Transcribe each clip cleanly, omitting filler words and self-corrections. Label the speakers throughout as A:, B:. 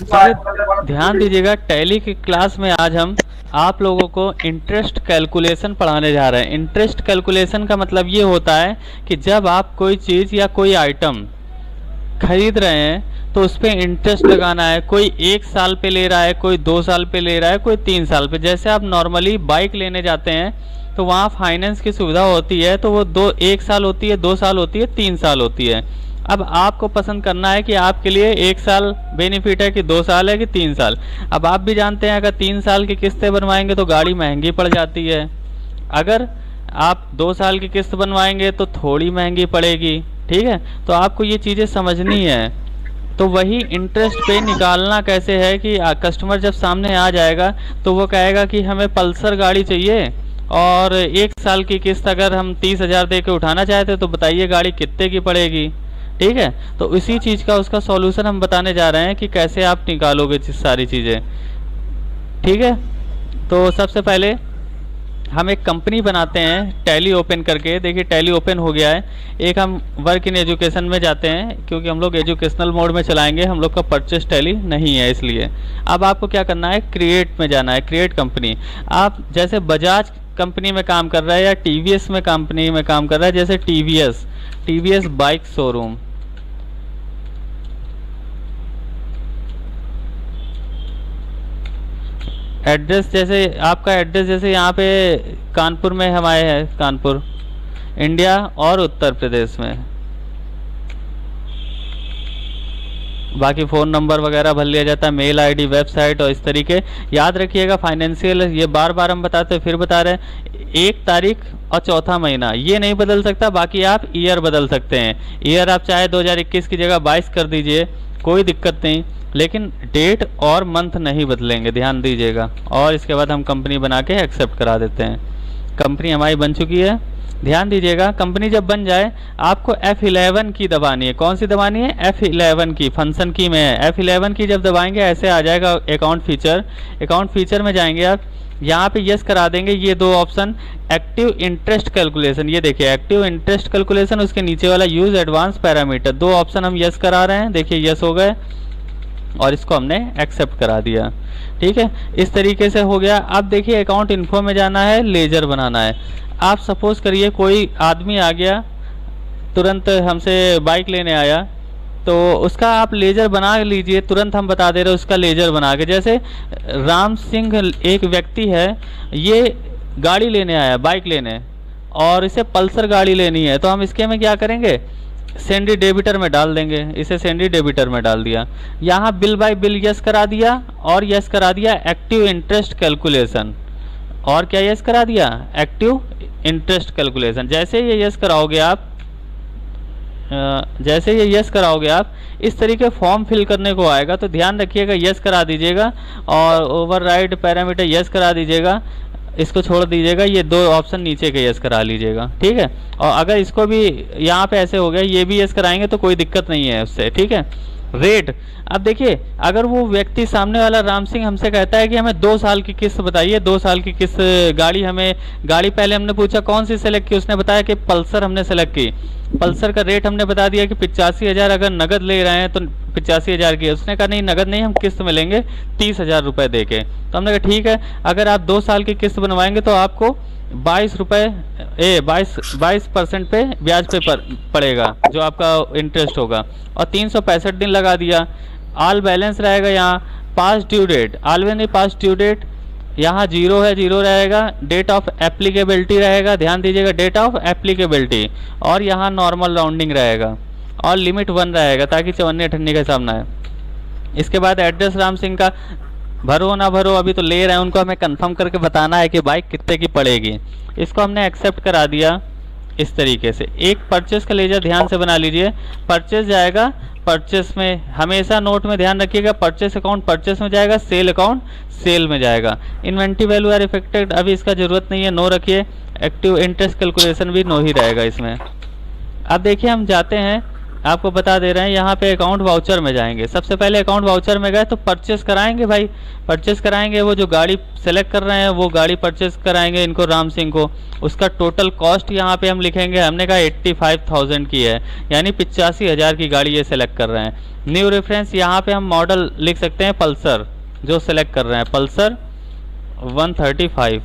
A: अरे ध्यान दीजिएगा, टैली की क्लास में आज हम आप लोगों को इंटरेस्ट कैलकुलेशन पढ़ाने जा रहे हैं। इंटरेस्ट कैलकुलेशन का मतलब ये होता है कि जब आप कोई चीज़ या कोई आइटम खरीद रहे हैं तो उस पर इंटरेस्ट लगाना है। कोई 1 साल पे ले रहा है, कोई 2 साल पे ले रहा है, कोई 3 साल पे। जैसे आप नॉर्मली बाइक लेने जाते हैं तो वहाँ फाइनेंस की सुविधा होती है, तो वो 1 साल होती है, 2 साल होती है, 3 साल होती है। अब आपको पसंद करना है कि आपके लिए 1 साल बेनिफिट है कि 2 साल है कि 3 साल। अब आप भी जानते हैं अगर 3 साल की किस्तें बनवाएंगे तो गाड़ी महंगी पड़ जाती है, अगर आप 2 साल की किस्त बनवाएंगे तो थोड़ी महंगी पड़ेगी। ठीक है, तो आपको ये चीज़ें समझनी है। तो वही इंटरेस्ट पे निकालना कैसे है कि कस्टमर जब सामने आ जाएगा तो वो कहेगा कि हमें पल्सर गाड़ी चाहिए और 1 साल की किस्त अगर हम 30,000 दे के उठाना चाहते तो बताइए गाड़ी कितने की पड़ेगी। ठीक है, तो इसी चीज़ का उसका सॉल्यूशन हम बताने जा रहे हैं कि कैसे आप निकालोगे सारी चीज़ें। ठीक है, तो सबसे पहले हम एक कंपनी बनाते हैं टैली ओपन करके। देखिए टैली ओपन हो गया है। एक हम वर्क इन एजुकेशन में जाते हैं क्योंकि हम लोग एजुकेशनल मोड में चलाएंगे, हम लोग का परचेस टैली नहीं है इसलिए। अब आपको क्या करना है, क्रिएट में जाना है, क्रिएट कंपनी। आप जैसे बजाज कंपनी में काम कर रहा है या टीवीएस में कंपनी में काम कर रहा है, जैसे टीवीएस बाइक शोरूम। एड्रेस जैसे आपका एड्रेस जैसे यहाँ पे कानपुर में हमारे है, कानपुर इंडिया और उत्तर प्रदेश में। बाकी फ़ोन नंबर वगैरह भर लिया जाता है, मेल आईडी, वेबसाइट और इस तरीके। याद रखिएगा फाइनेंशियल, ये बार बार हम बताते हैं फिर बता रहे हैं, 1 तारीख और चौथा महीना ये नहीं बदल सकता। बाकी आप ईयर बदल सकते हैं। ईयर आप चाहे 2021 की जगह 22 कर दीजिए, कोई दिक्कत नहीं, लेकिन डेट और मंथ नहीं बदलेंगे, ध्यान दीजिएगा। और इसके बाद हम कंपनी बना के एक्सेप्ट करा देते हैं। कंपनी हमारी बन चुकी है। ध्यान दीजिएगा, कंपनी जब बन जाए आपको F11 की दबानी है। कौन सी दबानी है? F11 की, फंक्शन की में है। F11 की जब दबाएंगे ऐसे आ जाएगा अकाउंट फीचर। अकाउंट फीचर में जाएंगे आप, यहाँ पे यस करा देंगे ये 2 ऑप्शन, एक्टिव इंटरेस्ट कैलकुलेशन। ये देखिए एक्टिव इंटरेस्ट कैलकुलेशन, उसके नीचे वाला यूज एडवांस पैरामीटर, 2 ऑप्शन हम यस करा रहे हैं। देखिए यस हो गए और इसको हमने एक्सेप्ट करा दिया। ठीक है, इस तरीके से हो गया। अब देखिए अकाउंट इन्फो में जाना है, लेजर बनाना है। आप सपोज करिए कोई आदमी आ गया, तुरंत हमसे बाइक लेने आया, तो उसका आप लेजर बना लीजिए। तुरंत हम बता दे रहे हैं उसका लेजर बना के। जैसे राम सिंह एक व्यक्ति है, ये गाड़ी लेने आया, बाइक लेने, और इसे पल्सर गाड़ी लेनी है, तो हम इसके में क्या करेंगे, सेंडी डेबिटर में डाल देंगे। इसे सेंडी डेबिटर में डाल दिया। यहाँ बिल बाय बिल यस करा दिया और यस करा दिया एक्टिव इंटरेस्ट कैलकुलेशन। और क्या यस करा दिया, एक्टिव इंटरेस्ट कैलकुलेशन। जैसे ये यस कराओगे आप, जैसे ये यस कराओगे आप, इस तरीके फॉर्म फिल करने को आएगा। तो ध्यान रखिएगा, यस करा दीजिएगा और ओवरराइड पैरामीटर यस करा दीजिएगा, इसको छोड़ दीजिएगा, ये 2 ऑप्शन नीचे के यस करा लीजिएगा। ठीक है, और अगर इसको भी यहाँ पे ऐसे हो गया, ये भी यस कराएंगे तो कोई दिक्कत नहीं है उससे। ठीक है, रेट। अब देखिए अगर वो व्यक्ति सामने वाला राम सिंह हमसे कहता है कि हमें 2 साल की किस्त बताइए, 2 साल की किस्त गाड़ी, हमें गाड़ी पहले हमने पूछा कौन सी सेलेक्ट की, उसने बताया कि पल्सर हमने सेलेक्ट की। पल्सर का रेट हमने बता दिया कि 85,000, अगर नगद ले रहे हैं तो 85,000 की। उसने कहा नहीं नगद नहीं, हम किस्त में लेंगे 30,000 रुपये दे के। तो हमने कहा ठीक है, अगर आप 2 साल की किस्त बनवाएंगे तो आपको 22% पे ब्याज पे पड़ेगा, जो आपका इंटरेस्ट होगा, और 365 दिन लगा दिया। ऑल बैलेंस रहेगा यहाँ, पास ड्यू डेट, ऑलवेज नहीं पास ड्यू डेट, यहाँ 0 है, 0 रहेगा। डेट ऑफ एप्लीकेबिलिटी रहेगा, ध्यान दीजिएगा, डेट ऑफ एप्लीकेबिलिटी, और यहाँ नॉर्मल राउंडिंग रहेगा, और लिमिट 1 रहेगा ताकि चवन्नी अठन्नी का सामना है। इसके बाद एड्रेस राम सिंह का भरो ना भरो, अभी तो ले रहे हैं, उनको हमें कंफर्म करके बताना है कि बाइक कितने की पड़ेगी। इसको हमने एक्सेप्ट करा दिया इस तरीके से। एक परचेस का लेजर ध्यान से बना लीजिए, परचेस जाएगा, परचेस में हमेशा नोट में ध्यान रखिएगा, परचेस अकाउंट परचेस में जाएगा, सेल अकाउंट सेल में जाएगा। इन्वेंट्री वैल्यू आर इफेक्टेड, अभी इसका जरूरत नहीं है, नो रखिए। एक्टिव इंटरेस्ट कैलकुलेशन भी नो ही रहेगा इसमें। अब देखिए हम जाते हैं आपको बता दे रहे हैं, यहाँ पे अकाउंट वाउचर में जाएंगे। सबसे पहले अकाउंट वाउचर में गए तो परचेस कराएंगे भाई, परचेस कराएंगे। वो जो गाड़ी सेलेक्ट कर रहे हैं वो गाड़ी परचेस कराएंगे इनको, राम सिंह को। उसका टोटल कॉस्ट यहाँ पे हम लिखेंगे, हमने कहा 85,000 की है, यानी 85,000 की गाड़ी ये सेलेक्ट कर रहे हैं। न्यू रेफरेंस, यहाँ पे हम मॉडल लिख सकते हैं पल्सर, जो सेलेक्ट कर रहे हैं पल्सर 135।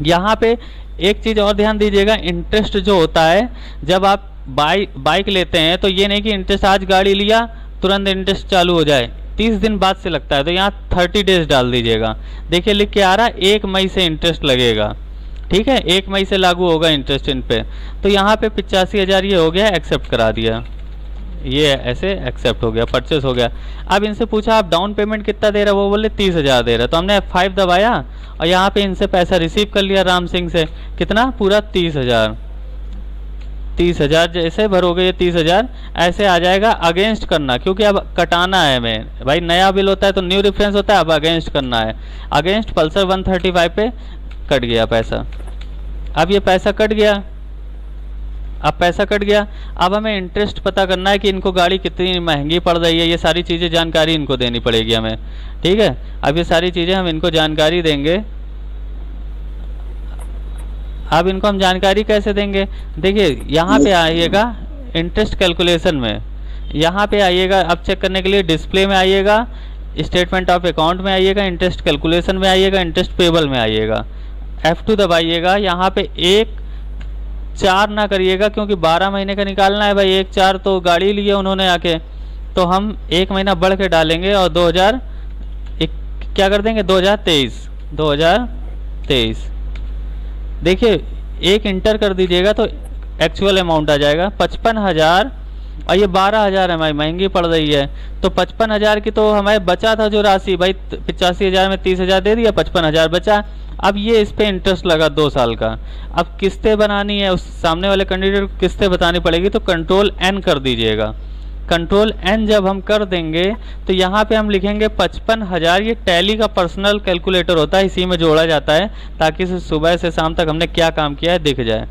A: यहाँ पे एक चीज़ और ध्यान दीजिएगा, इंटरेस्ट जो होता है जब आप बाइक लेते हैं तो ये नहीं कि इंटरेस्ट आज गाड़ी लिया तुरंत इंटरेस्ट चालू हो जाए, 30 दिन बाद से लगता है। तो यहाँ 30 डेज डाल दीजिएगा। देखिए लिख के आ रहा है 1 मई से इंटरेस्ट लगेगा, ठीक है, 1 मई से लागू होगा इंटरेस्ट इन पे। तो यहाँ पे 85,000 ये हो गया, एक्सेप्ट करा दिया, ये ऐसे एक्सेप्ट हो गया, परचेस हो गया। अब इनसे पूछा आप डाउन पेमेंट कितना दे रहे हो, वो बोले 30,000 दे रहे हैं। तो हमने F5 दबाया और यहाँ पे इनसे पैसा रिसीव कर लिया राम सिंह से, कितना, पूरा 30,000। 30,000 जैसे भरोगे ये 30,000 ऐसे आ जाएगा। अगेंस्ट करना, क्योंकि अब कटाना है हमें भाई, नया बिल होता है तो न्यू रेफरेंस होता है, अब अगेंस्ट करना है। अगेंस्ट पल्सर 135 पे कट गया पैसा। अब ये पैसा कट गया, अब पैसा कट गया। अब हमें इंटरेस्ट पता करना है कि इनको गाड़ी कितनी महंगी पड़ रही है, ये सारी चीज़ें जानकारी इनको देनी पड़ेगी हमें, ठीक है। अब ये सारी चीज़ें हम इनको जानकारी देंगे। अब इनको हम जानकारी कैसे देंगे, देखिए यहाँ पे आइएगा इंटरेस्ट कैलकुलेशन में, यहाँ पे आइएगा। अब चेक करने के लिए डिस्प्ले में आइएगा, स्टेटमेंट ऑफ अकाउंट में आइएगा, इंटरेस्ट कैलकुलेशन में आइएगा, इंटरेस्ट पेबल में आइएगा, F2 दबाइएगा। यहाँ पे 1/4 ना करिएगा, क्योंकि 12 महीने का निकालना है भाई। 1/4 तो गाड़ी लिए उन्होंने आके, तो हम 1 महीना बढ़ के डालेंगे और 2000 क्या कर देंगे, 2023। देखिए 1 इंटर कर दीजिएगा तो एक्चुअल अमाउंट आ जाएगा 55,000, और ये 12,000 हमारी महंगी पड़ रही है। तो 55,000 की तो हमारे बचा था जो राशि भाई, 85,000 में 30,000 दे दिया, 55,000 बचा। अब ये इस पे इंटरेस्ट लगा 2 साल का। अब किस्तें बनानी है, उस सामने वाले कैंडिडेट को किस्तें बतानी पड़ेगी, तो कंट्रोल N कर दीजिएगा। कंट्रोल N जब हम कर देंगे तो यहाँ पे हम लिखेंगे 55,000। ये टैली का पर्सनल कैलकुलेटर होता है, इसी में जोड़ा जाता है ताकि सुबह से शाम तक हमने क्या काम किया है दिख जाए।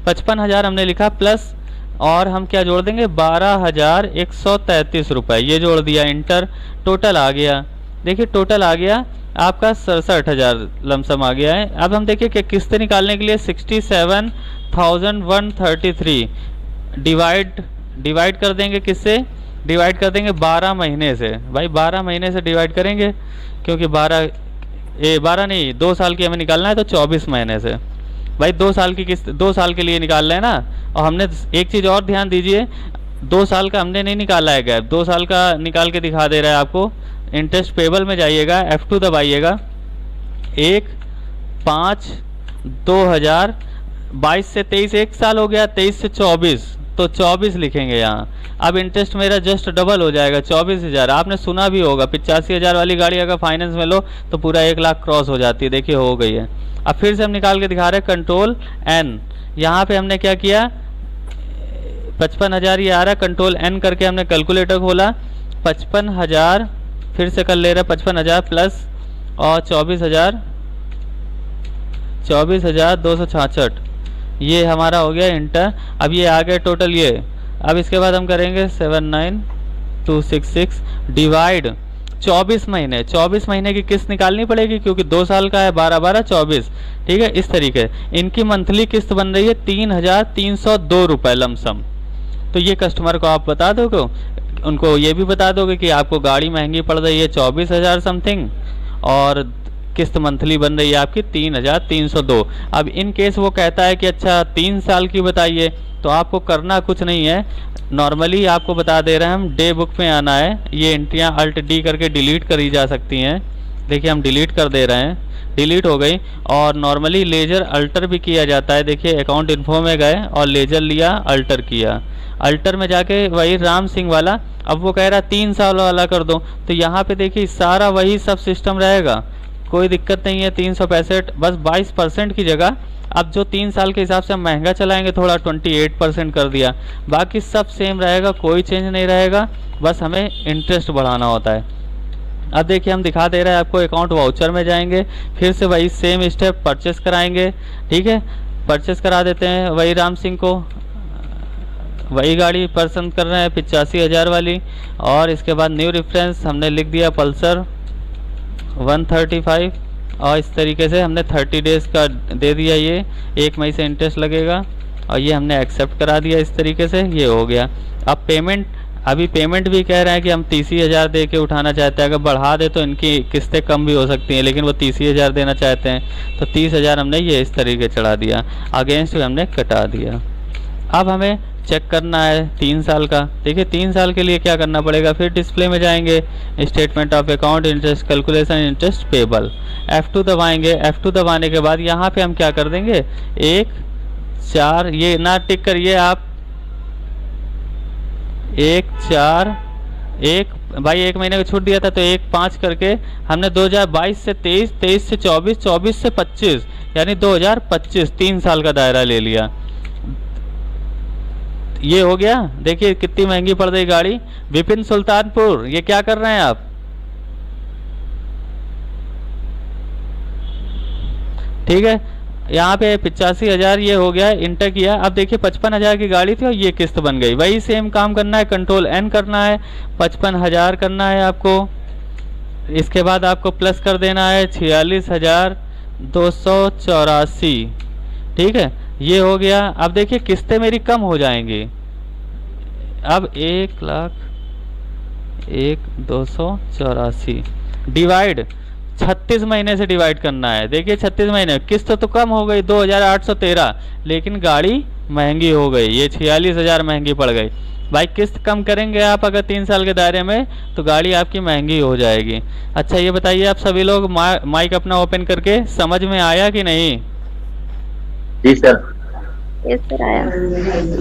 A: 55,000 हमने लिखा, प्लस और हम क्या जोड़ देंगे, 12,133 रुपये, ये जोड़ दिया, इंटर। टोटल आ गया, देखिए टोटल आ गया आपका 67,000 लमसम आ गया है। अब हम देखिए कि किस्तें निकालने के लिए 67,133 डिवाइड कर देंगे, किससे डिवाइड कर देंगे, 12 महीने से। भाई 12 महीने से डिवाइड करेंगे, क्योंकि 12 नहीं, 2 साल की हमें निकालना है, तो 24 महीने से। भाई 2 साल की किस्त 2 साल के लिए निकाल रहे हैं ना। और हमने एक चीज़ और ध्यान दीजिए, 2 साल का हमने नहीं निकाला है गैप, 2 साल का निकाल के दिखा दे रहा है आपको। इंटरेस्ट पेबल में जाइएगा, F2 दबाइएगा, 1/5/2022 से 23 1 साल हो गया, 23 से 24 तो 24 लिखेंगे यहाँ। अब इंटरेस्ट मेरा जस्ट डबल हो जाएगा, 24,000। आपने सुना भी होगा 85,000 वाली गाड़ी अगर फाइनेंस में लो तो पूरा 1 लाख क्रॉस हो जाती है, देखिए हो गई है। अब फिर से हम निकाल के दिखा रहे हैं, कंट्रोल N। यहाँ पे हमने क्या किया, 55,000 ये आ रहा है, कंट्रोल N करके हमने कैलकुलेटर खोला, 55,000 फिर से कर ले रहे, 55,000 प्लस और 24,266, ये हमारा हो गया इंटर। अब ये आ गया टोटल ये। अब इसके बाद हम करेंगे 79266 डिवाइड 24 महीने की किस्त निकालनी पड़ेगी, क्योंकि 2 साल का है, 12 24, ठीक है। इस तरीके इनकी मंथली किस्त बन रही है 3,302 रुपये लमसम। तो ये कस्टमर को आप बता दोगे, उनको ये भी बता दोगे कि आपको गाड़ी महंगी पड़ रही है 24,000 समथिंग, और किस्त मंथली बन रही है आपकी 3,302। अब इन केस वो कहता है कि अच्छा 3 साल की बताइए, तो आपको करना कुछ नहीं है, नॉर्मली आपको बता दे रहे हैं हम, डे बुक में आना है। ये एंट्रियाँ Alt D करके डिलीट करी जा सकती हैं, देखिए हम डिलीट कर दे रहे हैं, डिलीट हो गई। और नॉर्मली लेजर अल्टर भी किया जाता है, देखिए अकाउंट इन्फो में गए और लेजर लिया, अल्टर किया, अल्टर में जाके वही राम सिंह वाला। अब वो कह रहा 3 साल वाला कर दो, तो यहाँ पे देखिए सारा वही सब सिस्टम रहेगा, कोई दिक्कत नहीं है। 365 बस 22% की जगह, अब जो 3 साल के हिसाब से हम महंगा चलाएंगे थोड़ा, 28% कर दिया, बाकी सब सेम रहेगा, कोई चेंज नहीं रहेगा, बस हमें इंटरेस्ट बढ़ाना होता है। अब देखिए हम दिखा दे रहे हैं आपको, अकाउंट वाउचर में जाएंगे, फिर से वही सेम स्टेप, परचेस कराएंगे, ठीक है। परचेस करा देते हैं वही राम सिंह को, वही गाड़ी पसंद कर रहे हैं 85,000 वाली। और इसके बाद न्यू रेफरेंस हमने लिख दिया पल्सर 135, और इस तरीके से हमने 30 डेज़ का दे दिया। ये 1 मई से इंटरेस्ट लगेगा और ये हमने एक्सेप्ट करा दिया। इस तरीके से ये हो गया। अब पेमेंट, अभी पेमेंट भी कह रहे हैं कि हम 30,000 दे के उठाना चाहते हैं। अगर बढ़ा दे तो इनकी किस्तें कम भी हो सकती हैं, लेकिन वो 30,000 देना चाहते हैं तो 30,000 हमने ये इस तरीके चढ़ा दिया, अगेंस्ट हमने कटा दिया। अब हमें चेक करना है 3 साल का। देखिए 3 साल के लिए क्या करना पड़ेगा, फिर डिस्प्ले में जाएंगे, statement of account, interest calculation, interest payable, F2 दबाएंगे। F2 दबाने के बाद यहाँ पे हम क्या कर देंगे, 1 4, ये ना टिक करिए आप, 1 4 1 भाई 1 महीने का छूट दिया था तो 1 5 करके हमने 2022 से 23, 23 से 24, 24 से 25, यानी 2025 3 साल का दायरा ले लिया। ये हो गया। देखिए कितनी महंगी पड़ रही गाड़ी। विपिन सुल्तानपुर, ये क्या कर रहे हैं आप, ठीक है। यहाँ पे 85,000 ये हो गया, इंटर किया। अब देखिए 55,000 की गाड़ी थी और ये किस्त बन गई। वही सेम काम करना है, कंट्रोल N करना है, 55,000 करना है आपको। इसके बाद आपको प्लस कर देना है 46,284, ठीक है। ये हो गया। अब देखिए किस्तें मेरी कम हो जाएंगी। अब 1,01,284 डिवाइड 36 महीने से डिवाइड करना है। देखिए 36 महीने, किस्त तो कम हो गई 2,813, लेकिन गाड़ी महंगी हो गई, ये 46,000 महंगी पड़ गई। भाई किस्त कम करेंगे आप अगर 3 साल के दायरे में तो गाड़ी आपकी महंगी हो जाएगी। अच्छा ये बताइए आप सभी लोग, माइक अपना ओपन करके, समझ में आया कि नहीं?
B: जी सर।
C: यस सर आया।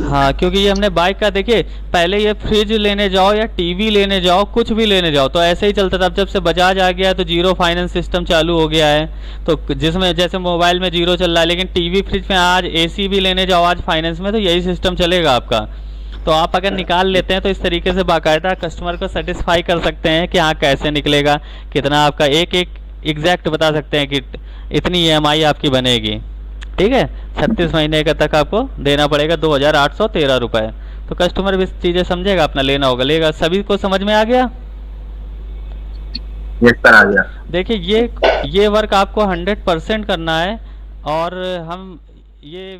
A: हाँ, क्योंकि ये हमने बाइक का, देखिए पहले ये फ्रिज लेने जाओ या टीवी लेने जाओ, कुछ भी लेने जाओ तो ऐसे ही चलता था। अब जब से बजाज आ गया है तो जीरो फाइनेंस सिस्टम चालू हो गया है, तो जिसमें जैसे मोबाइल में जीरो चल रहा है, लेकिन टीवी फ्रिज में आज, एसी भी लेने जाओ आज फाइनेंस में तो यही सिस्टम चलेगा आपका। तो आप अगर निकाल लेते हैं तो इस तरीके से बाकायदा कस्टमर को सेटिस्फाई कर सकते हैं कि हाँ कैसे निकलेगा, कितना आपका, एक एग्जैक्ट बता सकते हैं कि इतनी EMI आपकी बनेगी, ठीक है। 36 महीने का तक आपको देना पड़ेगा 2,813 रुपए। तो कस्टमर भी चीजें समझेगा, अपना लेना होगा लेगा। सभी को समझ में आ गया?
B: यस सर आ गया।
A: देखिए ये वर्क आपको 100% करना है। और हम ये